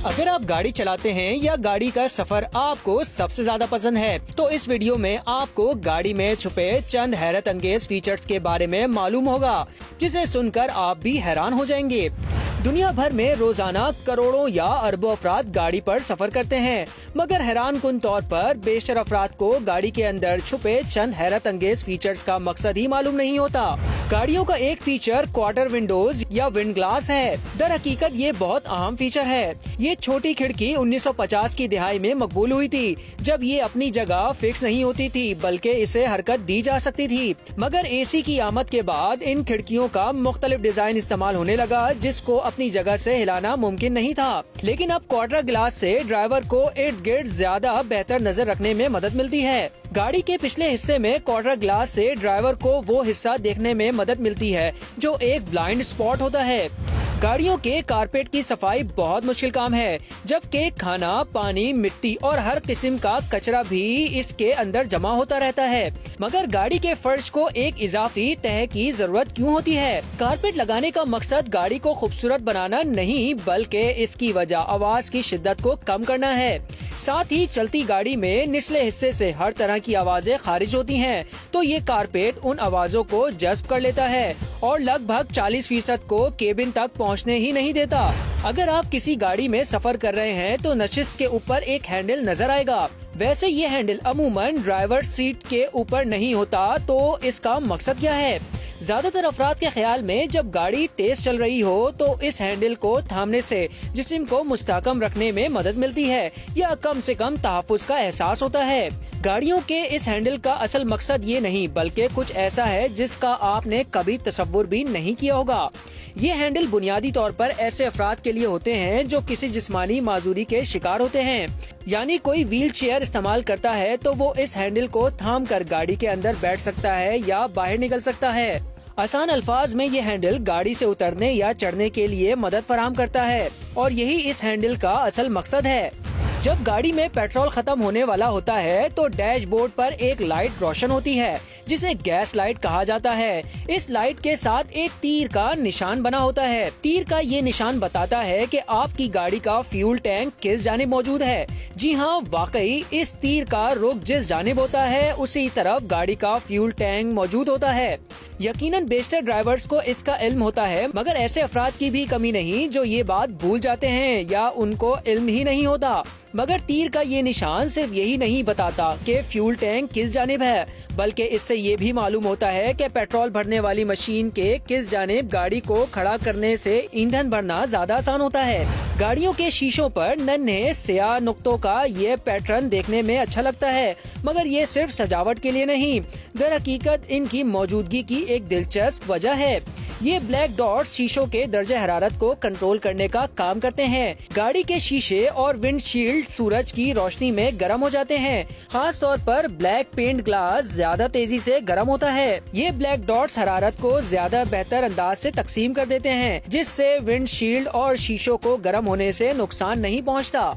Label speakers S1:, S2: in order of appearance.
S1: اگر آپ گاڑی چلاتے ہیں یا گاڑی کا سفر آپ کو سب سے زیادہ پسند ہے تو اس ویڈیو میں آپ کو گاڑی میں چھپے چند حیرت انگیز فیچرز کے بارے میں معلوم ہوگا جسے سن کر آپ بھی حیران ہو جائیں گے۔ دنیا بھر میں روزانہ کروڑوں یا اربوں افراد گاڑی پر سفر کرتے ہیں، مگر حیران کن طور پر بیشتر افراد کو گاڑی کے اندر چھپے چند حیرت انگیز فیچرز کا مقصد ہی معلوم نہیں ہوتا۔ گاڑیوں کا ایک فیچر کوارٹر ونڈوز یا ونڈ گلاس ہے۔ در حقیقت یہ بہت اہم فیچر ہے۔ یہ چھوٹی کھڑکی 1950 کی دہائی میں مقبول ہوئی تھی، جب یہ اپنی جگہ فکس نہیں ہوتی تھی بلکہ اسے حرکت دی جا سکتی تھی۔ مگر اے سی کی آمد کے بعد ان کھڑکیوں کا مختلف ڈیزائن استعمال ہونے لگا جس کو اپنی جگہ سے ہلانا ممکن نہیں تھا۔ لیکن اب کوارٹر گلاس سے ڈرائیور کو ارد گرد زیادہ بہتر نظر رکھنے میں مدد ملتی ہے۔ گاڑی کے پچھلے حصے میں کوارٹر گلاس سے ڈرائیور کو وہ حصہ دیکھنے میں مدد ملتی ہے جو ایک بلائنڈ اسپاٹ ہوتا ہے۔ گاڑیوں کے کارپیٹ کی صفائی بہت مشکل کام ہے، جبکہ کھانا، پانی، مٹی اور ہر قسم کا کچرا بھی اس کے اندر جمع ہوتا رہتا ہے۔ مگر گاڑی کے فرش کو ایک اضافی تہہ کی ضرورت کیوں ہوتی ہے؟ کارپیٹ لگانے کا مقصد گاڑی کو خوبصورت بنانا نہیں بلکہ اس کی وجہ آواز کی شدت کو کم کرنا ہے۔ ساتھ ہی چلتی گاڑی میں نچلے حصے سے ہر طرح کی آوازیں خارج ہوتی ہیں، تو یہ کارپیٹ ان آوازوں کو جذب کر لیتا ہے اور لگ بھگ 40% کو کیبن تک پہنچنے ہی نہیں دیتا۔ اگر آپ کسی گاڑی میں سفر کر رہے ہیں تو نشست کے اوپر ایک ہینڈل نظر آئے گا۔ ویسے یہ ہینڈل عموماً ڈرائیور سیٹ کے اوپر نہیں ہوتا، تو اس کا مقصد کیا ہے؟ زیادہ تر افراد کے خیال میں جب گاڑی تیز چل رہی ہو تو اس ہینڈل کو تھامنے سے جسم کو مستحکم رکھنے میں مدد ملتی ہے یا کم سے کم تحفظ کا احساس ہوتا ہے۔ گاڑیوں کے اس ہینڈل کا اصل مقصد یہ نہیں بلکہ کچھ ایسا ہے جس کا آپ نے کبھی تصور بھی نہیں کیا ہوگا۔ یہ ہینڈل بنیادی طور پر ایسے افراد کے لیے ہوتے ہیں جو کسی جسمانی معذوری کے شکار ہوتے ہیں، یعنی کوئی ویل چیئر استعمال کرتا ہے تو وہ اس ہینڈل کو تھام کر گاڑی کے اندر بیٹھ سکتا ہے یا باہر نکل سکتا ہے۔ آسان الفاظ میں یہ ہینڈل گاڑی سے اترنے یا چڑھنے کے لیے مدد فراہم کرتا ہے اور یہی اس ہینڈل کا اصل مقصد ہے۔ جب گاڑی میں پیٹرول ختم ہونے والا ہوتا ہے تو ڈیش بورڈ پر ایک لائٹ روشن ہوتی ہے جسے گیس لائٹ کہا جاتا ہے۔ اس لائٹ کے ساتھ ایک تیر کا نشان بنا ہوتا ہے۔ تیر کا یہ نشان بتاتا ہے کہ آپ کی گاڑی کا فیول ٹینک کس جانب موجود ہے۔ جی ہاں، واقعی اس تیر کا رخ جس جانب ہوتا ہے اسی طرف گاڑی کا فیول ٹینک موجود ہوتا ہے۔ یقیناً بیشتر ڈرائیورز کو اس کا علم ہوتا ہے، مگر ایسے افراد کی بھی کمی نہیں جو یہ بات بھول جاتے ہیں یا ان کو علم ہی نہیں ہوتا۔ مگر تیر کا یہ نشان صرف یہی نہیں بتاتا کہ فیول ٹینک کس جانب ہے، بلکہ اس سے یہ بھی معلوم ہوتا ہے کہ پیٹرول بھرنے والی مشین کے کس جانب گاڑی کو کھڑا کرنے سے ایندھن بھرنا زیادہ آسان ہوتا ہے۔ گاڑیوں کے شیشوں پر ننھے سیاہ نقطوں کا یہ پیٹرن دیکھنے میں اچھا لگتا ہے، مگر یہ صرف سجاوٹ کے لیے نہیں، در حقیقت ان کی موجودگی کی ایک دلچسپ وجہ ہے۔ یہ بلیک ڈاٹس شیشوں کے درجہ حرارت کو کنٹرول کرنے کا کام کرتے ہیں۔ گاڑی کے شیشے اور ونڈ شیلڈ سورج کی روشنی میں گرم ہو جاتے ہیں، خاص طور پر بلیک پینٹ گلاس زیادہ تیزی سے گرم ہوتا ہے۔ یہ بلیک ڈاٹس حرارت کو زیادہ بہتر انداز سے تقسیم کر دیتے ہیں، جس سے ونڈ شیلڈ اور شیشوں کو گرم ہونے سے نقصان نہیں پہنچتا۔